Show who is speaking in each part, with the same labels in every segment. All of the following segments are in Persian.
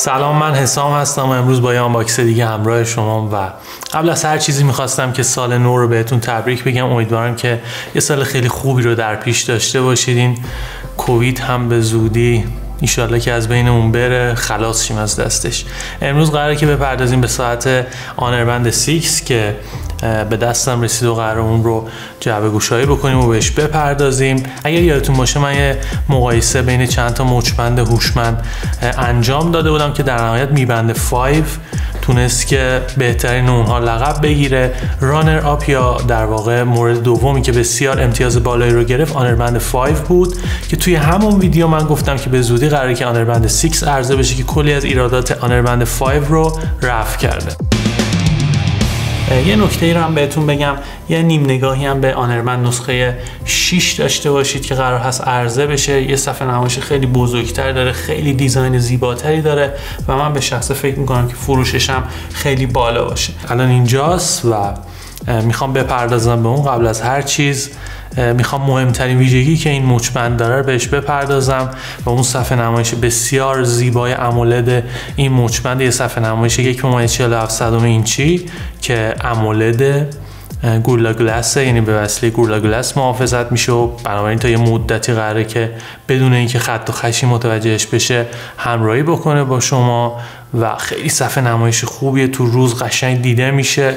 Speaker 1: سلام، من حسام هستم و امروز با یه آنباکس دیگه همراه شما و قبل از هر چیزی میخواستم که سال نو رو بهتون تبریک بگم. امیدوارم که یه سال خیلی خوبی رو در پیش داشته باشید. این کووید هم به زودی انشالله که از بینمون بره، خلاص شیم از دستش. امروز قراره که بپردازیم به ساعت آنربند 6 که به دستم رسید و قراره اون رو جعبه گشایی بکنیم و بهش بپردازیم. اگر یادتون باشه من یه مقایسه بین چند تا مچبند هوشمند انجام داده بودم که در نهایت میبند 5 تونست که بهترین اونها لقب بگیره. رانر آپ یا در واقع مورد دومی که بسیار امتیاز بالایی رو گرفت آنربند 5 بود که توی همون ویدیو من گفتم که به زودی قراره که آنربند 6 عرضه بشه که کلی از ایرادات آنربند 5 رو رفع کرده. یه نکته ای رو هم بهتون بگم، یه نیم نگاهی هم به آنربند نسخه 6 داشته باشید که قرار هست عرضه بشه. یه صفحه نمایش خیلی بزرگتر داره، خیلی دیزاین زیباتری داره و من به شخص فکر میکنم که فروشش هم خیلی بالا باشه. الان اینجاست و میخوام بپردازم به اون. قبل از هر چیز میخوام مهمترین ویژگی که این مچبند داره رو بهش بپردازم و اون صفحه نمایش بسیار زیبای امولد این مچبند. یه صفحه نمایش 1.47 اینچی که امولد گورلا گلاسه، یعنی به وسیله گورلا گلاس محافظت میشه و بنابراین تا یه مدتی قراره که بدون اینکه خط و خشی متوجهش بشه همراهی بکنه با شما و خیلی صفحه نمایش خوبیه، تو روز قشنگ دیده میشه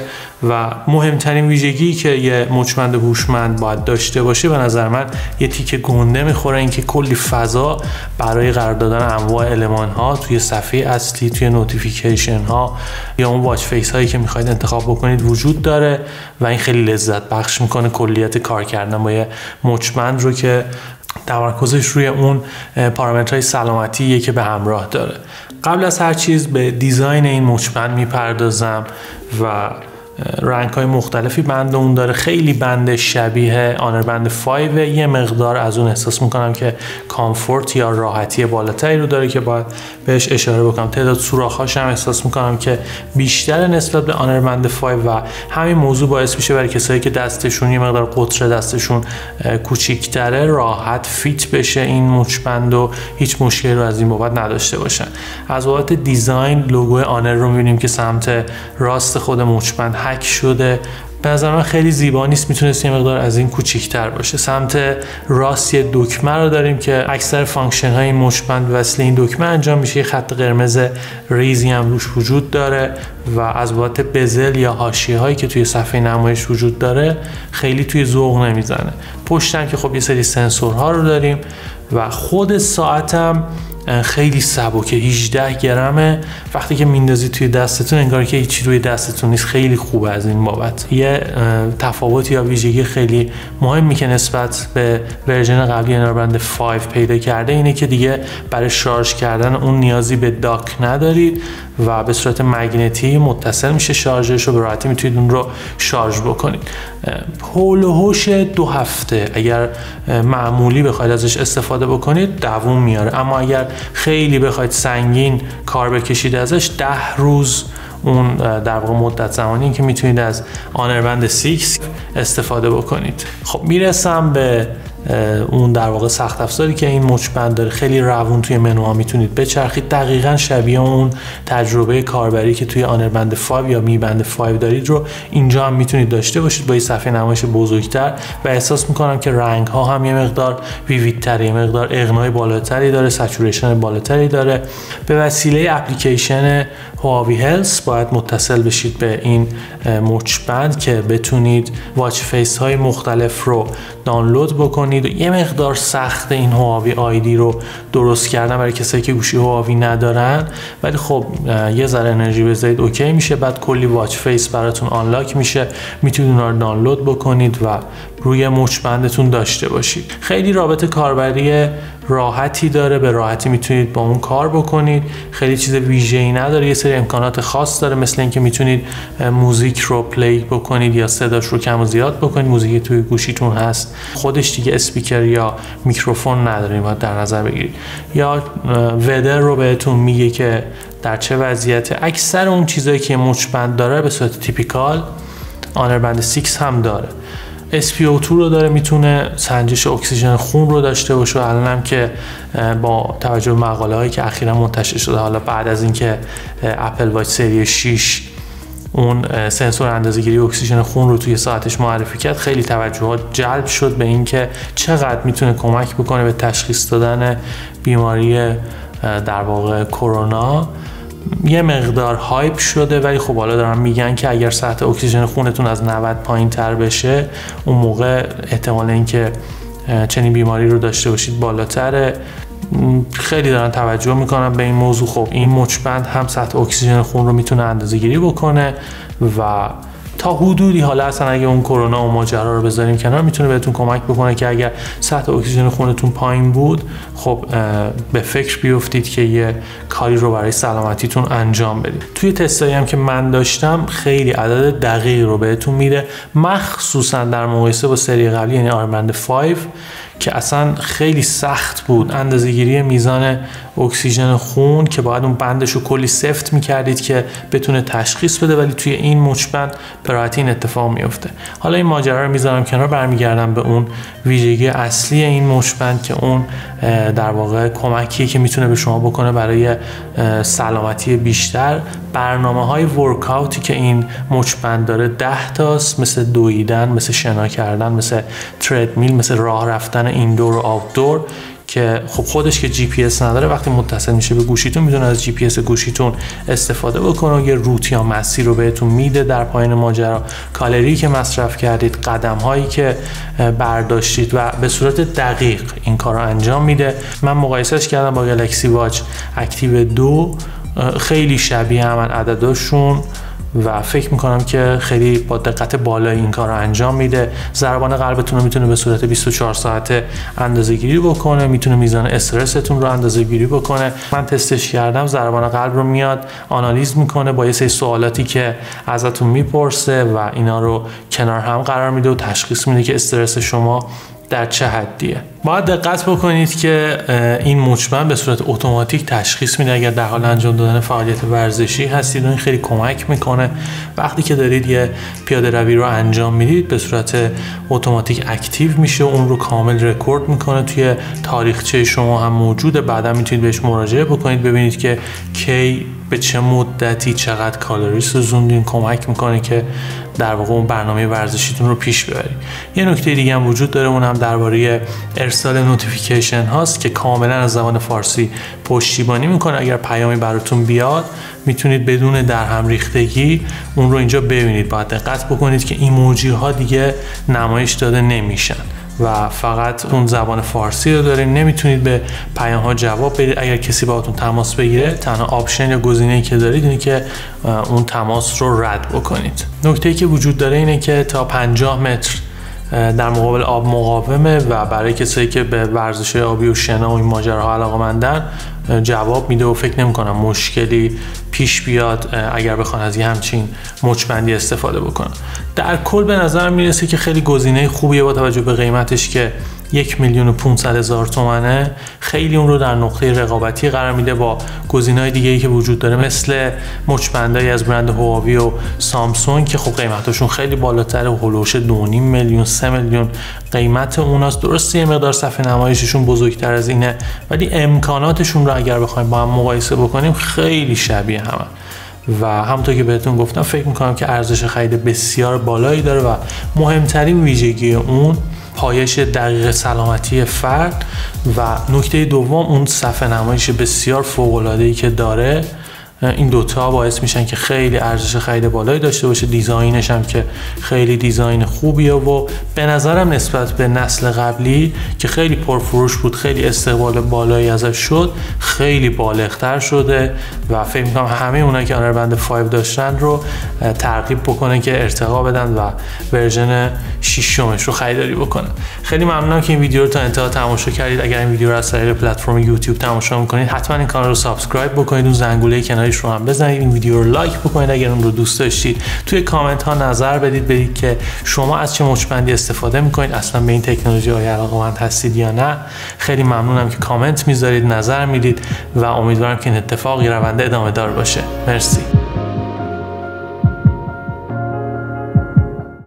Speaker 1: و مهمترین ویژگی که یه مچبند هوشمند باید داشته باشه به نظر من یه تیکه گنده میخوره، اینکه کلی فضا برای قرار دادن انواع المان ها توی صفحه اصلی، توی نوتیفیکیشن ها یا اون واچ فیس هایی که میخواید انتخاب بکنید وجود داره و این خیلی لذت بخش میکنه کلیت کار کردن با یه مچبند رو که تمرکزش روی اون پارامترهای سلامتیه که به همراه داره. قبل از هر چیز به دیزاین این مچبند میپردازم و رنگ های مختلفی بند اون داره. خیلی بند شبیه آنربند 5، یه مقدار از اون احساس میکنم که کامفورت یا راحتی بالاتری رو داره که باید بهش اشاره بکنم. تعداد سوراخ‌هاش هم احساس میکنم که بیشتر نسبت به آنربند 5 و همین موضوع باعث میشه برای کسایی که دستشون یه مقدار قطر دستشون کوچیک‌تره راحت فیت بشه این مچبند و هیچ مشکلی رو از این بابت نداشته باشن. از بابت دیزاین لوگو آنر رو میبینیم که سمت راست خود مچبند هک شده. به نظر من خیلی زیبا نیست، میتونست یه مقدار از این کوچیک‌تر باشه. سمت راست یه دکمه رو داریم که اکثر فانکشن های مچبند وصل این دکمه انجام میشه. یه خط قرمز ریزی هم روش وجود داره و از بابت بزل یا حاشیه هایی که توی صفحه نمایش وجود داره خیلی توی ذوق نمیزنه. پشتم که خب یه سری سنسورها رو داریم و خود ساعتم خیلی سبکه، 18 گرمه. وقتی که میندازی توی دستتون انگار که هیچی روی دستتون نیست. خیلی خوبه از این بابت. یه تفاوت یا ویژگی خیلی مهمی که نسبت به ورژن قبلی آنربند 5 پیدا کرده اینه که دیگه برای شارژ کردن اون نیازی به داک ندارید و به صورت مگنتی متصل میشه شارژرش و به راحتی میتونید اون رو شارژ بکنید. هول و هوش 2 هفته اگر معمولی بخواید ازش استفاده بکنید دووم میاره، اما اگر خیلی بخواید سنگین کار بکشید ازش 10 روز اون در واقع مدت زمانی که میتونید از آنربند 6 استفاده بکنید. خب میرسم به اون در واقع سخت افزاری که این مچبند داره. خیلی روون توی منوها میتونید بچرخید، دقیقاً شبیه اون تجربه کاربری که توی آنربند 5 یا میبند 5 دارید رو اینجا هم میتونید داشته باشید با این صفحه نمایش بزرگتر و احساس میکنم که رنگ ها هم یه مقدار ویویدتره، یه مقدار اغنای بالاتری داره، سچوریشن بالاتری داره. به وسیله اپلیکیشن هواوی هلس باید متصل بشید به این مچبند که بتونید واچ فیس های مختلف رو دانلود بکنید و یه مقدار سخت این هواوی آیدی رو درست کردن برای کسایی که گوشی هواوی ندارن، ولی خب یه ذره انرژی بذارید اوکی میشه. بعد کلی واچ فیس براتون آنلاک میشه، میتونید اونها رو دانلود بکنید و روی مچبندتون داشته باشید. خیلی رابطه کاربری راحتی داره، به راحتی میتونید با اون کار بکنید. خیلی چیز ویژه‌ای نداره، یه سری امکانات خاص داره، مثل اینکه میتونید موزیک رو پلی بکنید یا صداش رو کم و زیاد بکنید. موزیکی توی گوشیتون هست، خودش دیگه اسپیکر یا میکروفون نداره، باید در نظر بگیرید. یا ودر رو بهتون میگه که در چه وضعیت. اکثر اون چیزایی که مچبند داره به صورت تیپیکال آنربند 6 هم داره SpO2 رو داره، میتونه سنجش اکسیژن خون رو داشته باشه. الان هم که با توجه به مقاله هایی که اخیرا منتشر شده، حالا بعد از اینکه اپل واچ سری 6 اون سنسور اندازه‌گیری اکسیژن خون رو توی ساعتش معرفی کرد، خیلی توجهات جلب شد به اینکه چقدر میتونه کمک بکنه به تشخیص دادن بیماری در واقع کرونا. یه مقدار هایپ شده، ولی خب حالا دارن میگن که اگر سطح اکسیژن خونتون از 90 پایین تر بشه، اون موقع احتمال اینکه چنین بیماری رو داشته باشید بالاتره. خیلی دارن توجه میکنن به این موضوع. خب این مچبند هم سطح اکسیژن خون رو میتونه اندازه‌گیری بکنه و تا حدودی، حالا اصلا اگه اون کرونا و ماجرا رو بذاریم کنار، میتونه بهتون کمک بکنه که اگر سطح اکسیژن خونتون پایین بود، خب به فکر بیفتید که یه کاری رو برای سلامتیتون انجام بدید. توی تستایی هم که من داشتم خیلی عدد دقیقی رو بهتون میده، مخصوصا در مقایسه با سری قبلی یعنی آرمبند 5 که اصلا خیلی سخت بود اندازه‌گیری میزان اکسیژن خون که باید اون بندش رو کلی سفت میکردید که بتونه تشخیص بده، ولی توی این مچبند به راحتی این اتفاق میفته. حالا این ماجرا رو میذارم کنار، برمیگردم به اون ویژگی اصلی این مچبند که اون در واقع کمکیه که میتونه به شما بکنه برای سلامتی بیشتر. برنامه‌های ورکاوتی که این مچبند داره 10 تاست، مثل دویدن، مثل شنا کردن، مثل تردمیل، مثل راه رفتن ایندور و آوتدور، که خب خودش که جی پی اس نداره، وقتی متصل میشه به گوشیتون میتونه از جی پی اس گوشیتون استفاده بکنه و یه روت یا مسیر رو بهتون میده در پایان ماجرا، کالری که مصرف کردید، قدم هایی که برداشتید و به صورت دقیق این کار رو انجام میده. من مقایسهش کردم با گلکسی واچ اکتیو 2، خیلی شبیه همن عدداشون و فکر میکنم که خیلی با دقت بالایی این کار رو انجام میده. ضربان قلبتون رو میتونه به صورت 24 ساعته اندازه‌گیری بکنه، میتونه میزان استرستون رو اندازه‌گیری بکنه. من تستش کردم، ضربان قلب رو میاد آنالیز میکنه با یه سری سوالاتی که ازتون میپرسه و اینا رو کنار هم قرار میده و تشخیص میده که استرس شما در چه حدیه. باید دقت بکنید که این مچبند به صورت اتوماتیک تشخیص میده اگر در حال انجام دادن فعالیت ورزشی هستید و این خیلی کمک میکنه. وقتی که دارید یه پیاده روی رو انجام میدید به صورت اتوماتیک اکتیو میشه، اون رو کامل رکورد میکنه، توی تاریخچه شما هم موجوده. بعدا میتونید بهش مراجعه بکنید ببینید که کی به چه مدتی چقدر کالری سوزوندین. کمک میکنه که در واقع اون برنامه ورزشیتون رو پیش ببرید. یه نکته دیگه هم وجود داره، اون هم درباره ارسال نوتیفیکیشن هاست که کاملا از زبان فارسی پشتیبانی میکنه. اگر پیامی براتون بیاد میتونید بدون در هم ریختگی اون رو اینجا ببینید. باید دقت بکنید که ایموجی ها دیگه نمایش داده نمیشن و فقط اون زبان فارسی رو داریم. نمیتونید به پیام ها جواب بدید. اگر کسی باهاتون تماس بگیره، تنها آپشن یا گزینه‌ای که دارید اینه که اون تماس رو رد بکنید. نکته‌ای که وجود داره اینه که تا 50 متر در مقابل آب مقاومه و برای کسایی که به ورزش آبی و شنا و این ماجراها علاقه‌مندن جواب میده و فکر نمی‌کنم مشکلی پیش بیاد اگر بخوان از یه همچین مچبندی استفاده بکنن. در کل به نظر میرسه که خیلی گزینه خوبیه با توجه به قیمتش که 1,500,000 تومانه. خیلی اون رو در نقطه رقابتی قرار میده با گزینه‌های دیگه‌ای که وجود داره، مثل مچبندایی از برند هواوی و سامسونگ که خب قیمتاشون خیلی بالاتره، هولوش 2.5 میلیون 3 میلیون قیمت اوناست. درسته یه مقدار صفحه نمایششون بزرگتر از اینه، ولی امکاناتشون رو اگر بخوایم با هم مقایسه بکنیم خیلی شبیه همه و همونطور که بهتون گفتم فکر میکنم که ارزش خرید بسیار بالایی داره و مهمترین ویژگی اون پایش دقیق سلامتی فرد و نکته دوم اون صفحه نمایش بسیار فوق‌العاده‌ای که داره. این دوتا باعث میشن که خیلی ارزش خرید بالایی داشته باشه. دیزاینش هم که خیلی دیزاین خوبیه و به نظرم نسبت به نسل قبلی که خیلی پرفروش بود، خیلی استقبال بالایی ازش شد، خیلی بالغتر شده و فکر میکنم همه اونایی که آنربند 5 داشتن رو ترغیب بکنه که ارتقا بدن و ورژن 6 رو خریداری بکنن. خیلی ممنونم که این ویدیو رو تا انتها تماشا کردید. اگر این ویدیو رو از طریق پلتفرم یوتیوب تماشا میکنید حتما این کانال رو سابسکرایب بکنید، اون زنگوله کنارش رو هم بزنید، این ویدیو رو لایک بکنید اگر اون رو دوست داشتید. توی کامنت ها نظر بدید که شما از چه مچبندی استفاده میکنید، اصلا به این تکنولوژی های علاقه‌مند هستید یا نه. خیلی ممنونم که کامنت میذارید، نظر میدید و امیدوارم که این اتفاقی روند ادامه دار باشه. مرسی.